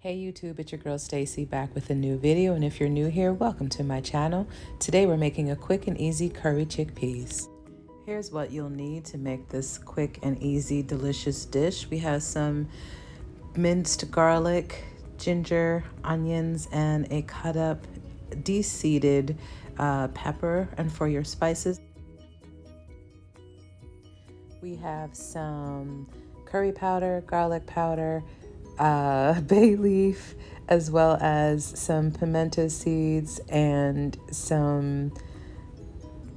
Hey YouTube, it's your girl Stacy back with a new video, and if you're new here, welcome to my channel. Today we're making a quick and easy curry chickpeas. Here's what you'll need to make this quick and easy delicious dish. We have some minced garlic, ginger, onions, and a cut up de-seeded pepper. And for your spices, we have some curry powder, garlic powder, bay leaf, as well as some pimento seeds and some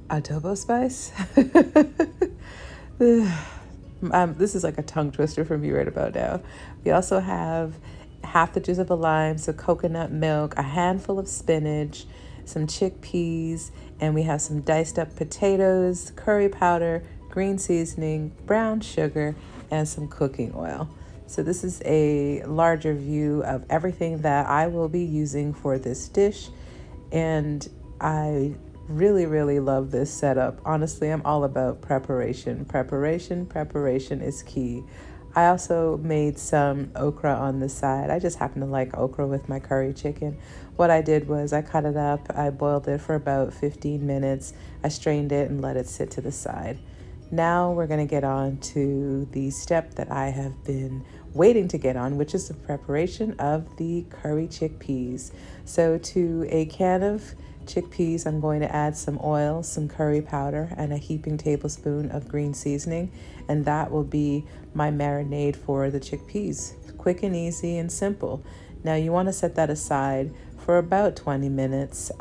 adobo spice. This is like a tongue twister for me right about now. We also have half the juice of a lime, some coconut milk, a handful of spinach, some chickpeas, and we have some diced up potatoes, curry powder, green seasoning, brown sugar, and some cooking oil. So this is a larger view of everything that I will be using for this dish, and I really love this setup. Honestly, I'm all about preparation. Preparation is key. I also made some okra on the side. I just happen to like okra with my curry chicken. What I did was I cut it up, I boiled it for about 15 minutes, I strained it and let it sit to the side. Now we're going to get on to the step that I have been waiting to get on, which is the preparation of the curry chickpeas. So to a can of chickpeas, I'm going to add some oil, some curry powder, and a heaping tablespoon of green seasoning, and that will be my marinade for the chickpeas. Quick and easy and simple. Now you want to set that aside for about 20 minutes.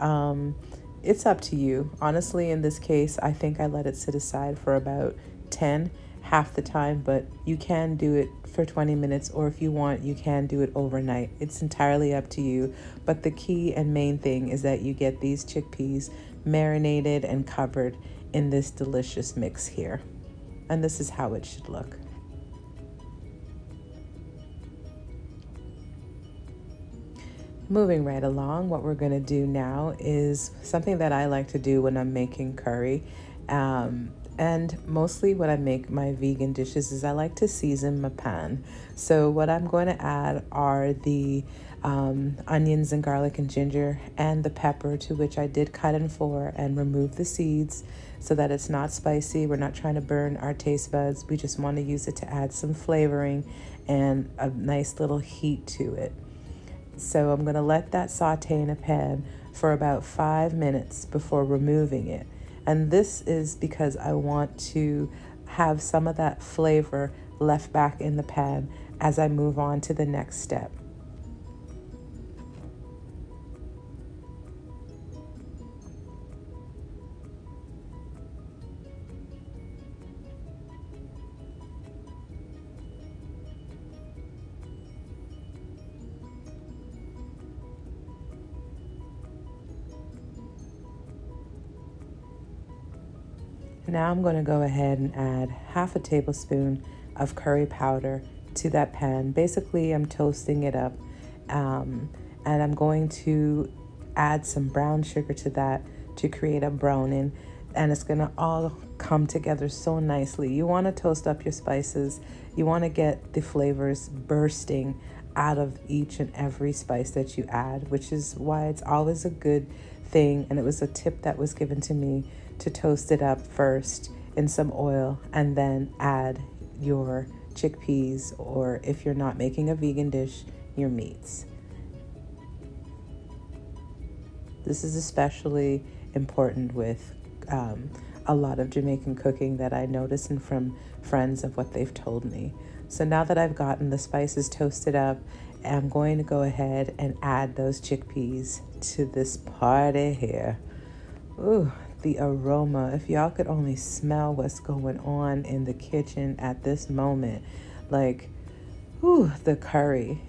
It's up to you. Honestly, in this case, I think I let it sit aside for about 10, half the time, but you can do it for 20 minutes, or if you want, you can do it overnight. It's entirely up to you. But the key and main thing is that you get these chickpeas marinated and covered in this delicious mix here. And this is how it should look. Moving right along, what we're going to do now is something that I like to do when I'm making curry. And mostly when I make my vegan dishes is I like to season my pan. So what I'm going to add are the onions and garlic and ginger and the pepper, to which I did cut in four and remove the seeds so that it's not spicy. We're not trying to burn our taste buds. We just want to use it to add some flavoring and a nice little heat to it. So I'm going to let that saute in a pan for about 5 minutes before removing it. And this is because I want to have some of that flavor left back in the pan as I move on to the next step. Now I'm going to go ahead and add half a tablespoon of curry powder to that pan. Basically, I'm toasting it up, and I'm going to add some brown sugar to that to create a browning, and it's going to all come together so nicely. You want to toast up your spices. You want to get the flavors bursting out of each and every spice that you add, which is why it's always a good thing, and it was a tip that was given to me, to toast it up first in some oil and then add your chickpeas, or if you're not making a vegan dish, your meats. This is especially important with a lot of Jamaican cooking that I notice, and from friends of what they've told me. So now that I've gotten the spices toasted up, I'm going to go ahead and add those chickpeas to this party here. Ooh, the aroma. If y'all could only smell what's going on in the kitchen at this moment. Like, ooh, the curry.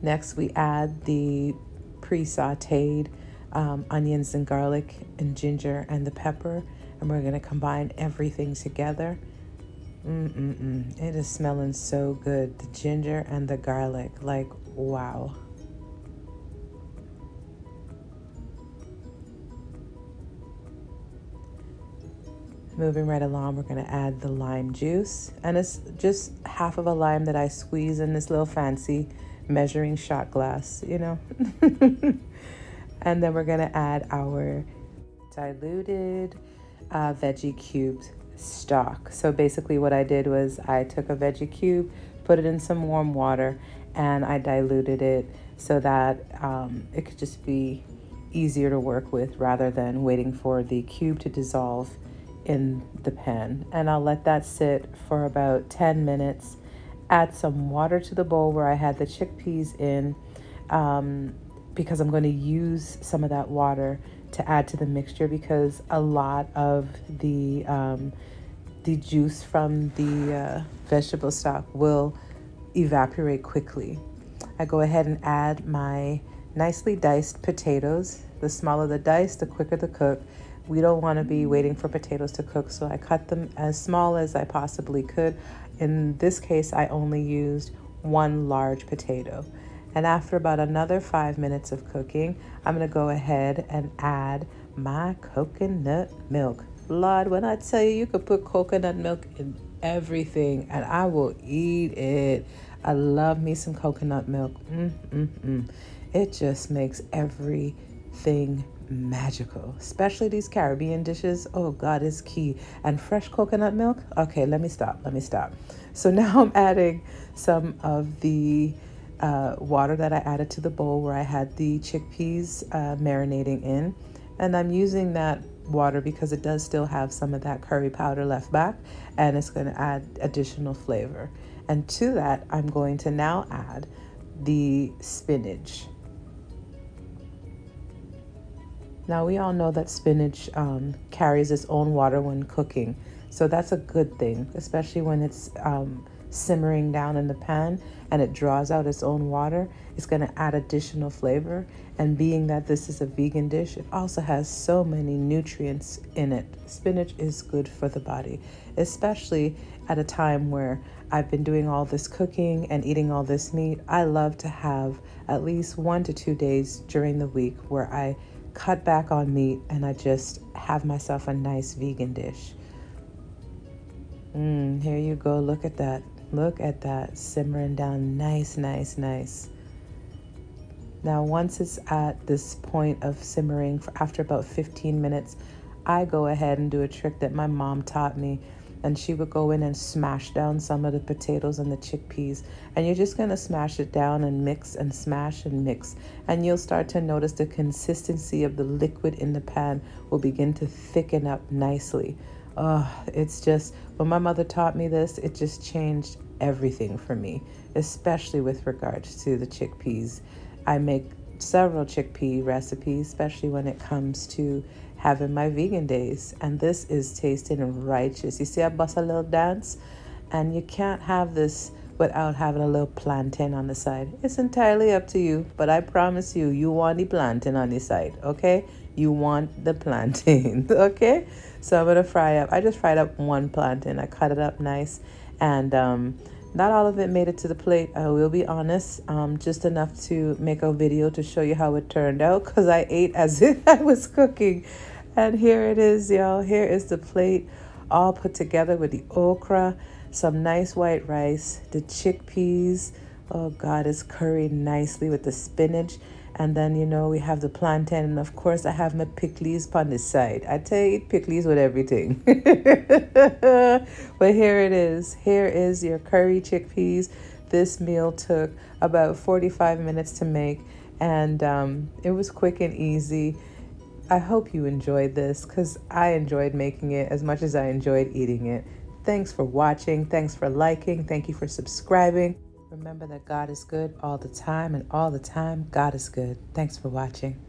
Next, we add the pre-sauteed onions and garlic and ginger and the pepper, and we're going to combine everything together. It is smelling so good. The ginger and the garlic, like, wow. Moving right along, we're going to add the lime juice. And it's just half of a lime that I squeeze in this little fancy measuring shot glass, you know. And then we're going to add our diluted veggie cubes stock. So basically what I did was I took a veggie cube, put it in some warm water, and I diluted it so that it could just be easier to work with rather than waiting for the cube to dissolve in the pan. And I'll let that sit for about 10 minutes. Add some water to the bowl where I had the chickpeas in, because I'm going to use some of that water to add to the mixture, because a lot of the juice from the vegetable stock will evaporate quickly. I go ahead and add my nicely diced potatoes. The smaller the dice, the quicker the cook. We don't want to be waiting for potatoes to cook, so I cut them as small as I possibly could. In this case, I only used one large potato. And after about another 5 minutes of cooking, I'm going to go ahead and add my coconut milk. Lord, when I tell you, you could put coconut milk in everything and I will eat it. I love me some coconut milk. It just makes everything magical, especially these Caribbean dishes. Oh God, it's key. And fresh coconut milk. Okay, let me stop. So now I'm adding some of the water that I added to the bowl where I had the chickpeas marinating in. And I'm using that water because it does still have some of that curry powder left back, and it's going to add additional flavor. And to that, I'm going to now add the spinach. Now, we all know that spinach carries its own water when cooking. So that's a good thing, especially when it's simmering down in the pan and it draws out its own water. It's going to add additional flavor. And being that this is a vegan dish, it also has so many nutrients in it. Spinach is good for the body, especially at a time where I've been doing all this cooking and eating all this meat. I love to have at least 1 to 2 days during the week where I cut back on meat and I just have myself a nice vegan dish. Here you go. Look at that. Look at that, simmering down nice. Now, once it's at this point of simmering for after about 15 minutes, I go ahead and do a trick that my mom taught me. And she would go in and smash down some of the potatoes and the chickpeas. And you're just going to smash it down and mix and smash and mix. And you'll start to notice the consistency of the liquid in the pan will begin to thicken up nicely. Oh, it's just, when my mother taught me this, it just changed everything for me, especially with regards to the chickpeas. I make several chickpea recipes, especially when it comes to having my vegan days. And this is tasting righteous. You see, I bust a little dance, and you can't have this without having a little plantain on the side. It's entirely up to you, but I promise you, you want the plantain on the side, okay? You want the plantain, okay? So I'm gonna fry up. I just fried up one plantain. I cut it up nice, and not all of it made it to the plate. I will be honest, just enough to make a video to show you how it turned out, because I ate as if I was cooking. And here it is, y'all. Here is the plate all put together with the okra, some nice white rice, the chickpeas. Oh God, it's curried nicely with the spinach. And then, you know, we have the plantain. And of course, I have my pickles on the side. I tell you, eat pickles with everything. But here it is. Here is your curry chickpeas. This meal took about 45 minutes to make. And it was quick and easy. I hope you enjoyed this, because I enjoyed making it as much as I enjoyed eating it. Thanks for watching. Thanks for liking. Thank you for subscribing. Remember that God is good all the time, and all the time, God is good. Thanks for watching.